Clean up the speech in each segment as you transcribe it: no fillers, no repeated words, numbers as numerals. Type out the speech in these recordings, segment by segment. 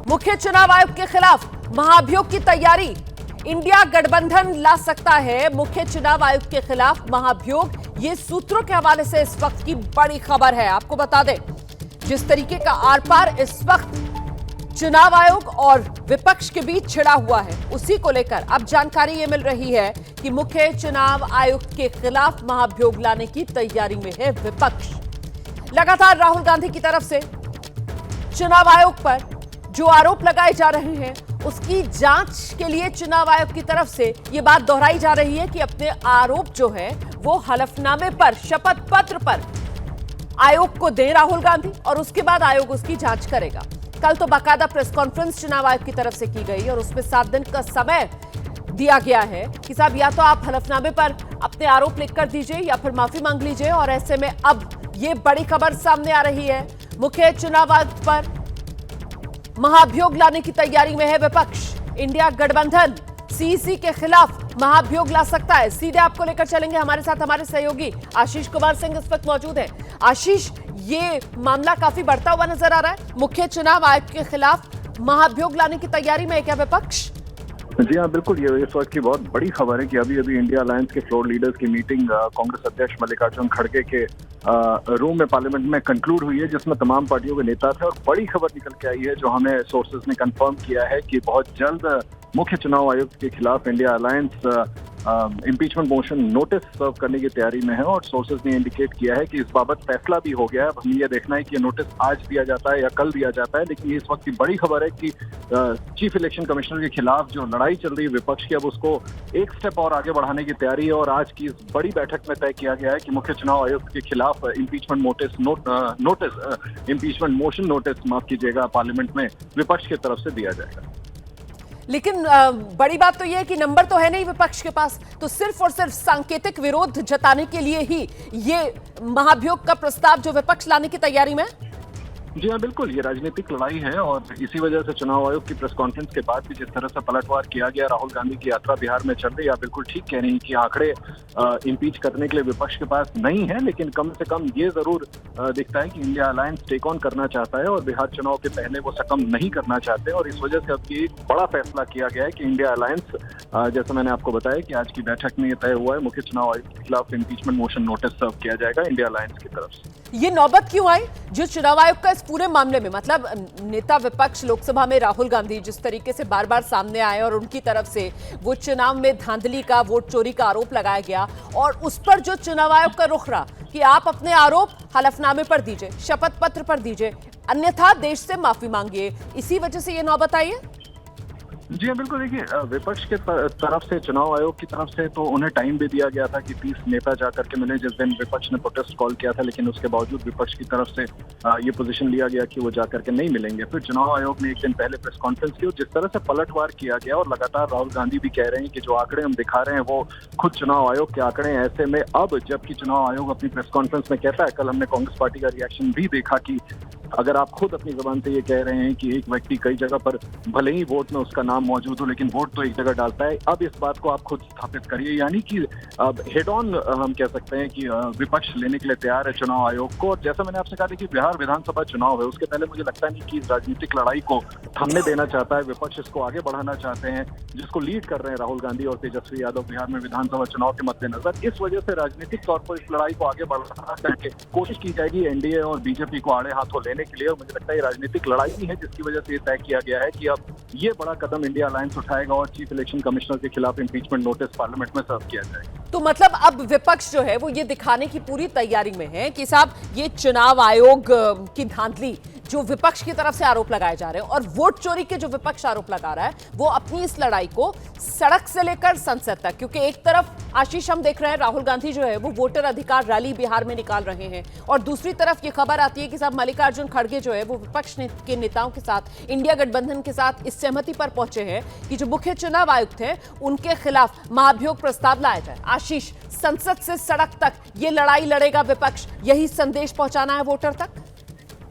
मुख्य चुनाव आयुक्त के खिलाफ महाभियोग की तैयारी, इंडिया गठबंधन ला सकता है मुख्य चुनाव आयुक्त के खिलाफ महाभियोग। ये सूत्रों के हवाले से इस वक्त की बड़ी खबर है। आपको बता दें, जिस तरीके का आर पार इस वक्त चुनाव आयोग और विपक्ष के बीच छिड़ा हुआ है, उसी को लेकर अब जानकारी ये मिल रही है कि मुख्य चुनाव आयुक्त के खिलाफ महाभियोग लाने की तैयारी में है विपक्ष। लगातार राहुल गांधी की तरफ से चुनाव आयोग पर जो आरोप लगाए जा रहे हैं, उसकी जांच के लिए चुनाव आयोग की तरफ से यह बात दोहराई जा रही है कि अपने आरोप जो है वो हलफनामे पर, शपथ पत्र पर आयोग को दे राहुल गांधी, और उसके बाद आयोग उसकी जांच करेगा। कल तो बाकायदा प्रेस कॉन्फ्रेंस चुनाव आयोग की तरफ से की गई और उसमें 7 दिन का समय दिया गया है कि साहब या तो आप हलफनामे पर अपने आरोप लिखकर दीजिए या फिर माफी मांग लीजिए। और ऐसे में अब ये बड़ी खबर सामने आ रही है, मुख्य चुनाव आयुक्त पर महाभियोग लाने की तैयारी में है विपक्ष। इंडिया गठबंधन सीईसी के खिलाफ महाभियोग ला सकता है। सीधे आपको लेकर चलेंगे, हमारे साथ हमारे सहयोगी आशीष कुमार सिंह इस वक्त मौजूद है। आशीष, ये मामला काफी बढ़ता हुआ नजर आ रहा है, मुख्य चुनाव आयुक्त के खिलाफ महाभियोग लाने की तैयारी में है क्या विपक्ष? जी हाँ, बिल्कुल। ये इस वक्त की बहुत बड़ी खबर है कि अभी अभी इंडिया अलायंस के फ्लोर लीडर्स की मीटिंग कांग्रेस अध्यक्ष मल्लिकार्जुन खड़गे के रूम में पार्लियामेंट में कंक्लूड हुई है, जिसमें तमाम पार्टियों के नेता थे। और बड़ी खबर निकल के आई है जो हमें सोर्सेज ने कंफर्म किया है कि बहुत जल्द मुख्य चुनाव आयुक्त के खिलाफ India alliance impeachment motion notice serve करने की तैयारी में है। और सोर्सेज ने इंडिकेट किया है कि इस बाबत फैसला भी हो गया है। अब हमें यह देखना है कि ये नोटिस आज दिया जाता है या कल दिया जाता है। लेकिन ये इस वक्त की बड़ी खबर है कि चीफ इलेक्शन कमिश्नर के खिलाफ जो लड़ाई चल रही है विपक्ष की, अब उसको एक स्टेप और आगे बढ़ाने की तैयारी है। और आज की इस बड़ी बैठक में तय किया गया है कि मुख्य चुनाव आयुक्त के खिलाफ इम्पीचमेंट मोशन नोटिस माफ कीजिएगा, पार्लियामेंट में विपक्ष की तरफ से दिया जाएगा। लेकिन बड़ी बात तो यह है कि नंबर तो है नहीं विपक्ष के पास, तो सिर्फ और सिर्फ सांकेतिक विरोध जताने के लिए ही ये महाभियोग का प्रस्ताव जो विपक्ष लाने की तैयारी में। जी हाँ, बिल्कुल। ये राजनीतिक लड़ाई है और इसी वजह से चुनाव आयोग की प्रेस कॉन्फ्रेंस के बाद भी जिस तरह से पलटवार किया गया, राहुल गांधी की यात्रा बिहार में चल रही है, आप बिल्कुल ठीक कह रही हैं कि आंकड़े इम्पीच करने के लिए विपक्ष के पास नहीं है। लेकिन कम से कम ये जरूर दिखता है कि इंडिया अलायंस टेक ऑन करना चाहता है और बिहार चुनाव के पहले वो सकम नहीं करना चाहते। और इस वजह से अब ये बड़ा फैसला किया गया है कि इंडिया अलायंस, जैसा मैंने आपको बताया कि आज की बैठक में ये तय हुआ है, मुख्य चुनाव आयुक्त के खिलाफ इम्पीचमेंट मोशन नोटिस सर्व किया जाएगा इंडिया अलायंस की तरफ से। ये नौबत क्यों आई जो चुनाव आयोग का इस पूरे मामले में, मतलब नेता विपक्ष लोकसभा में राहुल गांधी जिस तरीके से बार बार सामने आए और उनकी तरफ से वो चुनाव में धांधली का, वोट चोरी का आरोप लगाया गया, और उस पर जो चुनाव आयोग का रुख रहा कि आप अपने आरोप हलफनामे पर दीजिए, शपथ पत्र पर दीजिए, अन्यथा देश से माफी मांगिए, इसी वजह से ये नौबत आई है। जी हाँ, बिल्कुल। देखिए, विपक्ष के तरफ से, चुनाव आयोग की तरफ से तो उन्हें टाइम भी दिया गया था कि 30 नेता जाकर के मिले जिस दिन विपक्ष ने प्रोटेस्ट कॉल किया था। लेकिन उसके बावजूद विपक्ष की तरफ से ये पोजीशन लिया गया कि वो जाकर के नहीं मिलेंगे। फिर चुनाव आयोग ने एक दिन पहले प्रेस कॉन्फ्रेंस की और जिस तरह से पलटवार किया गया, और लगातार राहुल गांधी भी कह रहे हैं कि जो आंकड़े हम दिखा रहे हैं वो खुद चुनाव आयोग के आंकड़े हैं। ऐसे में अब जबकि चुनाव आयोग अपनी प्रेस कॉन्फ्रेंस में कहता है, कल हमने कांग्रेस पार्टी का रिएक्शन भी देखा कि अगर आप खुद अपनी जबान से ये कह रहे हैं कि एक व्यक्ति कई जगह पर भले ही वोट में उसका नाम मौजूद हो लेकिन वोट तो एक जगह डालता है, अब इस बात को आप खुद स्थापित करिए। यानी कि अब हेड ऑन हम कह सकते हैं कि विपक्ष लेने के लिए तैयार है चुनाव आयोग को। और जैसा मैंने आपसे कहा था कि बिहार विधानसभा चुनाव है, उसके पहले मुझे लगता नहीं कि इस राजनीतिक लड़ाई को थमने देना चाहता है विपक्ष, इसको आगे बढ़ाना चाहते हैं, जिसको लीड कर रहे हैं राहुल गांधी और तेजस्वी यादव बिहार में विधानसभा चुनाव के मद्देनजर। इस वजह से राजनीतिक तौर पर इस लड़ाई को आगे बढ़ा करके कोशिश की जाएगी एनडीए और बीजेपी को आड़े हाथों लेने के लिए। और मुझे लगता है राजनीतिक लड़ाई ही है जिसकी वजह से ये तय किया गया है कि अब ये बड़ा कदम इंडिया अलायंस उठाएगा और चीफ इलेक्शन कमिश्नर के खिलाफ इम्पीचमेंट नोटिस पार्लियामेंट में सर्व किया जाएगा। तो मतलब अब विपक्ष जो है वो ये दिखाने की पूरी तैयारी में है कि साहब ये चुनाव आयोग की धांधली जो विपक्ष की तरफ से आरोप लगाए जा रहे हैं और वोट चोरी के जो विपक्ष आरोप लगा रहा है, वो अपनी इस लड़ाई को सड़क से लेकर संसद तक, क्योंकि एक तरफ आशीष हम देख रहे हैं राहुल गांधी जो है वो वोटर अधिकार रैली बिहार में निकाल रहे हैं, और दूसरी तरफ ये खबर आती है कि साहब मल्लिकार्जुन खड़गे जो है वो विपक्ष के नेताओं के साथ, इंडिया गठबंधन के साथ इस सहमति पर पहुंचे हैं कि जो मुख्य चुनाव आयुक्त हैं उनके खिलाफ महाभियोग प्रस्ताव लाया जाए। आशीष, संसद से सड़क तक ये लड़ाई लड़ेगा विपक्ष, यही संदेश पहुंचाना है वोटर तक?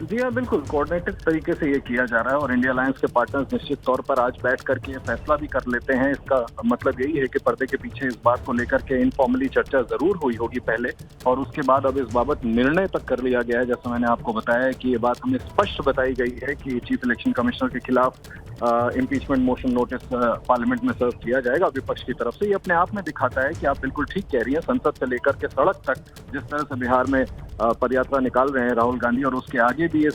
जी हाँ, बिल्कुल कोऑर्डिनेटेड तरीके से ये किया जा रहा है और इंडिया अलायंस के पार्टनर्स निश्चित तौर पर आज बैठ करके ये फैसला भी कर लेते हैं। इसका मतलब यही है कि पर्दे के पीछे इस बात को लेकर के इनफॉर्मली चर्चा जरूर हुई होगी पहले, और उसके बाद अब इस बाबत निर्णय तक कर लिया गया है। जैसा मैंने आपको बताया है कि ये बात हमें स्पष्ट बताई गई है कि चीफ इलेक्शन कमिश्नर के खिलाफ इम्पीचमेंट मोशन नोटिस पार्लियामेंट में सर्व किया जाएगा विपक्ष की तरफ से। ये अपने आप में दिखाता है कि आप बिल्कुल ठीक कह रही हैं, संसद से लेकर के सड़क तक जिस तरह से बिहार में पदयात्रा निकाल रहे हैं राहुल गांधी, और उसके आगे भी इस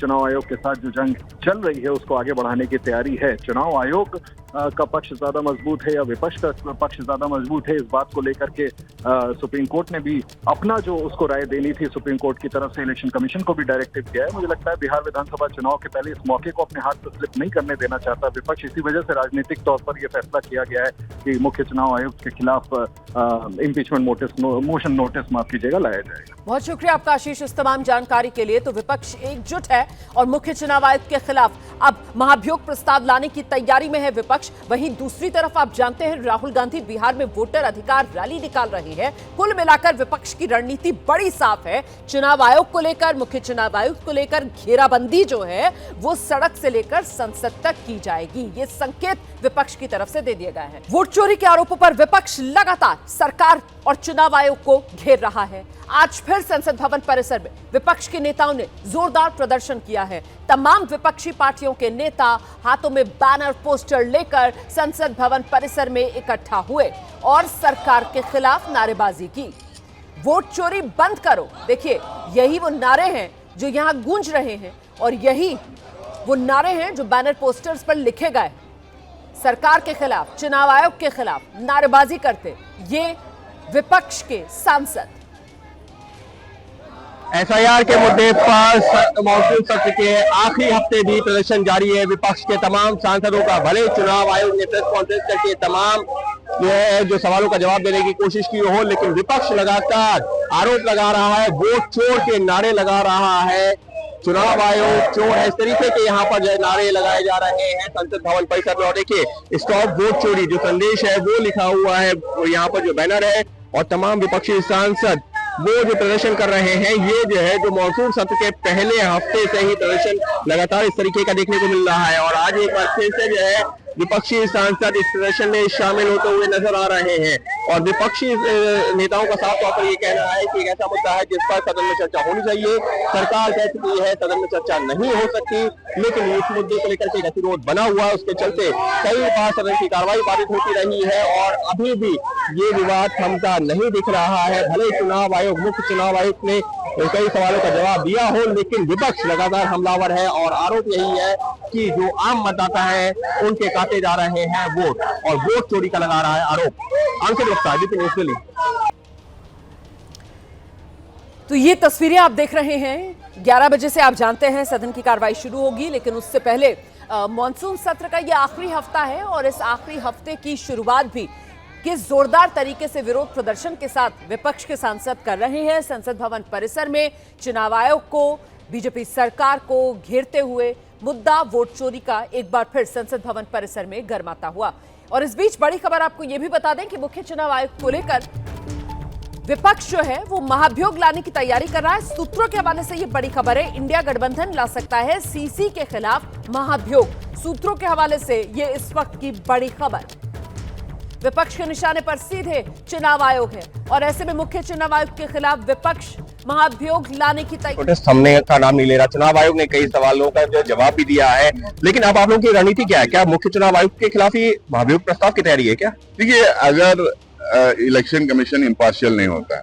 चुनाव आयोग के साथ जो जंग चल रही है उसको आगे बढ़ाने की तैयारी है। चुनाव आयोग का पक्ष ज्यादा मजबूत है या विपक्ष का पक्ष ज्यादा मजबूत है, इस बात को लेकर के सुप्रीम कोर्ट ने भी अपना जो उसको राय देनी थी सुप्रीम कोर्ट की तरफ से इलेक्शन कमीशन को भी डायरेक्टिव दिया है। मुझे लगता है बिहार विधानसभा चुनाव के पहले इस मौके को अपने हाथ से स्लिप नहीं करने देना चाहता विपक्ष। इसी वजह से राजनीतिक तौर पर यह फैसला किया गया है कि मुख्य चुनाव आयुक्त के खिलाफ इम्पीचमेंट मोशन नोटिस माफ कीजिएगा लाया जाएगा। बहुत शुक्रिया आपका आशीष इस तमाम जानकारी के लिए। तो विपक्ष एकजुट है और मुख्य चुनाव आयुक्त के खिलाफ अब महाभियोग प्रस्ताव लाने की तैयारी में है विपक्ष। वहीं दूसरी तरफ आप जानते हैं राहुल गांधी बिहार में वोटर अधिकार रैली निकाल रहे हैं। कुल मिलाकर विपक्ष की रणनीति बड़ी साफ है। चुनाव आयोग को लेकर, मुख्य चुनाव आयुक्त को लेकर घेराबंदी जो है वो सड़क से लेकर संसद तक की जाएगी। ये संकेत विपक्ष की तरफ से दे दिया गया है। वोट चोरी के आरोपों पर विपक्ष लगातार सरकार और चुनाव आयोग को घेर रहा है। आज फिर संसद भवन परिसर में विपक्ष के नेताओं ने जोरदार प्रदर्शन किया है। तमाम विपक्षी पार्टियों के नेता हाथों में बैनर पोस्टर लेकर संसद भवन परिसर में इकट्ठा हुए और सरकार के खिलाफ नारेबाजी की। वोट चोरी बंद करो, देखिए यही वो नारे हैं जो यहां गूंज रहे हैं और यही वो नारे हैं जो बैनर पोस्टर्स पर लिखे गए। सरकार के खिलाफ, चुनाव आयोग के खिलाफ नारेबाजी करते ये विपक्ष के सांसद। एसआईआर के मुद्दे पर मॉनसून सत्र के आखिरी हफ्ते भी प्रदर्शन जारी है। विपक्ष के तमाम सांसदों का, भले चुनाव आयोग ने प्रेस कॉन्फ्रेंस करके तमाम जो सवालों का जवाब देने की कोशिश की हो, लेकिन विपक्ष लगातार आरोप लगा रहा है, वोट चोर के नारे लगा रहा है। चुनाव आयोग चोर है, इस तरीके के यहाँ पर जो नारे लगाए जा रहे हैं संसद भवन परिसर में। और देखिए स्टॉप वोट चोरी जो संदेश है वो लिखा हुआ है यहाँ पर जो बैनर है, और तमाम विपक्षी सांसद वो जो प्रदर्शन कर रहे हैं। ये जो है जो मॉनसून सत्र के पहले हफ्ते से ही प्रदर्शन लगातार इस तरीके का देखने को मिल रहा है, और आज एक बार फिर से जो है विपक्षी सांसद इस प्रदर्शन में शामिल होते हुए नजर आ रहे हैं। और विपक्षी नेताओं का साफ तौर पर ये कहना है कि एक ऐसा मुद्दा है जिस पर सदन में चर्चा होनी चाहिए। सरकार कह चुकी है सदन में चर्चा नहीं हो सकती, लेकिन इस मुद्दे को लेकर के गतिरोध बना हुआ है, उसके चलते कई बार सदन की कार्रवाई बाधित होती रही है और अभी भी ये विवाद थमता नहीं दिख रहा है। भले चुनाव आयोग, मुख्य चुनाव आयुक्त ने कई सवालों का जवाब दिया हो, लेकिन विपक्ष लगातार हमलावर है और आरोप यही है कि जो आम मतदाता है उनके काटे जा रहे हैं वोट, और वोट चोरी का लगा रहा है आरोप। अंकित गुप्ता, ABP न्यूज़ दिल्ली। तो ये तस्वीरें आप देख रहे हैं। 11 बजे से आप जानते हैं सदन की कार्रवाई शुरू होगी, लेकिन उससे पहले मॉनसून सत्र का ये आखिरी हफ्ता है और इस आखिरी हफ्ते की शुरुआत भी किस जोरदार तरीके से विरोध प्रदर्शन के साथ विपक्ष के सांसद कर रहे हैं। संसद भवन परिसर में चुनाव आयोग को, बीजेपी सरकार को घेरते हुए मुद्दा वोट चोरी का एक बार फिर संसद भवन परिसर में गर्माता हुआ। और इस बीच बड़ी खबर आपको यह भी बता दें कि मुख्य चुनाव आयुक्त को लेकर विपक्ष जो है वो महाभियोग लाने की तैयारी कर रहा है। सूत्रों के हवाले से ये बड़ी खबर है, इंडिया गठबंधन ला सकता है सीसी के खिलाफ महाभियोग। सूत्रों के हवाले से ये इस वक्त की बड़ी खबर। विपक्ष के निशाने पर सीधे चुनाव आयोग है और ऐसे में मुख्य चुनाव आयुक्त के खिलाफ विपक्ष महाभियोग लाने की तैयारी। थमने का नाम नहीं ले रहा। चुनाव आयोग ने कई सवालों का जो जवाब भी दिया है, लेकिन अब आप लोगों की रणनीति क्या है? क्या मुख्य चुनाव आयुक्त के खिलाफ ही महाभियोग प्रस्ताव की तैयारी है क्या? देखिए, अगर इलेक्शन कमीशन इम्पार्शियल नहीं होता है,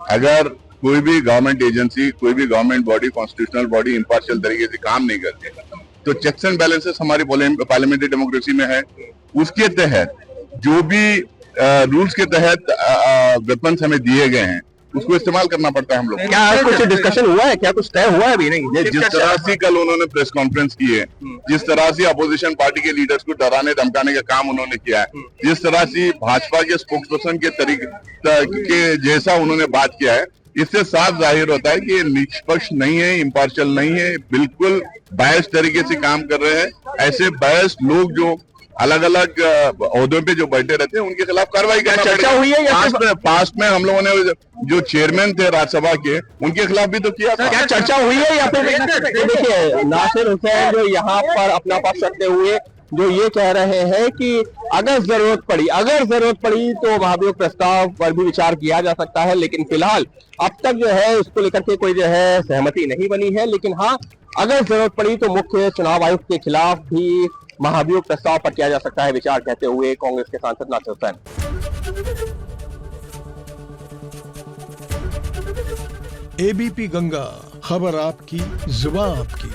अगर कोई भी गवर्नमेंट एजेंसी, कोई भी government body, constitutional body impartial तरीके से काम नहीं करती, तो चेक्स एंड बैलेंसेस हमारी पार्लियामेंट्री डेमोक्रेसी में है। उसके तहत जो भी रूल्स के तहत वेपन्स हमें दिए गए हैं उसको इस्तेमाल करना पड़ता है हम लोग। क्या कुछ डिस्कशन हुआ है? क्या कुछ तय हुआ है? अभी नहीं। जिस तरह से कल उन्होंने प्रेस कॉन्फ्रेंस की है, जिस तरह से अपोजिशन पार्टी के लीडर्स को डराने धमकाने का काम उन्होंने किया है, जिस तरह से भाजपा के स्पोक्स पर्सन के तरीके के जैसा उन्होंने बात किया है, इससे साफ जाहिर होता है कि ये निष्पक्ष नहीं है, इम्पार्शियल नहीं है, बिल्कुल बायस तरीके से काम कर रहे हैं। ऐसे बायस लोग जो अलग अलग ओहदों पे जो बैठे रहते हैं उनके खिलाफ कार्रवाई करना चर्चा पड़ेगा। हुई है या पास्ट में हम लोगों ने जो चेयरमैन थे राज्यसभा के उनके खिलाफ भी तो किया था। क्या चर्चा हुई है या फिर देखिए नासिर हुसैन जो यहाँ पर अपना पक्ष रखते हुए जो ये कह रहे हैं कि अगर जरूरत पड़ी तो महाभियोग प्रस्ताव पर भी विचार किया जा सकता है, लेकिन फिलहाल अब तक जो है उसको लेकर के कोई जो है सहमति नहीं बनी है। लेकिन हाँ, अगर जरूरत पड़ी तो मुख्य चुनाव आयुक्त के खिलाफ भी महाभियोग प्रस्ताव पर किया जा सकता है विचार, कहते हुए कांग्रेस के सांसद नासिर हुसैन। एबीपी गंगा, खबर आपकी, जुबान आपकी।